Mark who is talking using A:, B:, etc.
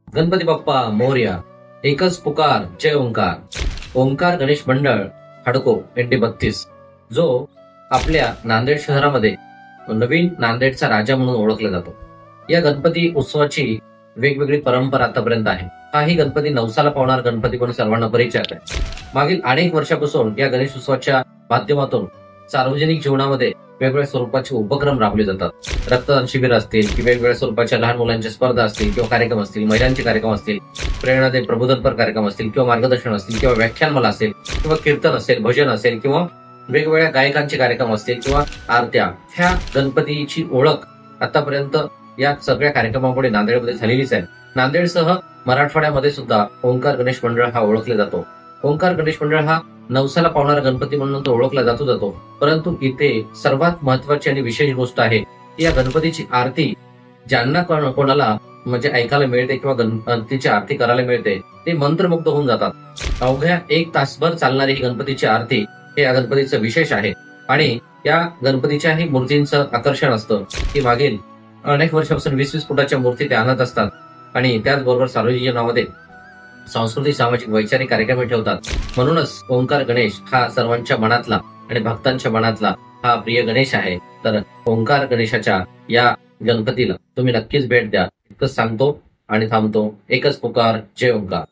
A: गणपती बाप्पा मोरया. एकच पुकार जय ओंकार. ओंकार गणेश मंडळ हडको इंडी 32, जो आपल्या नांदेड शहरामध्ये नवीन नांदेडचा राजा म्हणून ओळखला जातो. या गणपती उत्सवाची वेगवेगळी परंपरा आतापर्यंत आहे. हाही गणपती नवसाला पावणार गणपती म्हणून सर्वांना परिचित आहे. मागील अनेक वर्षापासून या गणेश उत्सवाच्या माध्यमातून सार्वजनिक जीवनामध्ये वेगवेगळ्या स्वरूपाचे उपक्रम राबवले जातात. रक्तदान शिबिर असतील, की वेगवेगळ्या स्वरूपाच्या लहान मुलांच्या स्पर्धा असतील, किंवा कार्यक्रम असतील, महिलांचे कार्यक्रम असतील, प्रेरणादायी प्रबोधनपर कार्यक्रम असतील, किंवा मार्गदर्शन असतील, किंवा व्याख्यानमाला असेल, किंवा कीर्तन असेल, भजन असेल, किंवा वेगवेगळ्या गायकांचे कार्यक्रम असतील, किंवा आरत्या. ह्या गणपतीची ओळख आतापर्यंत या सगळ्या कार्यक्रमामुळे नांदेडमध्ये झालेलीच आहे. नांदेडसह मराठवाड्यामध्ये सुद्धा ओंकार गणेश मंडळ हा ओळखला जातो. ओंकार गणेश मंडळ हा नवसाला पावणारा गणपती म्हणून तो ओळखला जातो. परंतु इथे सर्वात महत्वाची आणि विशेष गोष्ट आहे की या गणपतीची आरती ज्यांना कोणाला म्हणजे ऐकायला मिळते किंवा गणपतीची आरती करायला मिळते ते मंत्रमुग्ध होऊन जातात. अवघ्या 1 तासभर चालणारी ही गणपतीची आरती हे या गणपतीचं विशेष आहे. आणि या गणपतीच्याही मूर्तींचं आकर्षण असतं की मागील अनेक वर्षापासून 20-20 फुटाच्या मूर्ती ते आणत असतात. आणि त्याचबरोबर सार्वजनिक जीवनामध्ये सांस्कृतिक, सामाजिक, वैचारिक कार्यक्रम ठेवतात. म्हणूनच ओंकार गणेश हा सर्वांच्या मनातला आणि भक्तांच्या मनातला हा प्रिय गणेश आहे. तर ओंकार गणेशाच्या या गणपतीला तुम्ही नक्कीच भेट द्या. इतकंच सांगतो आणि थांबतो. एकच पुकार जय ओंकार.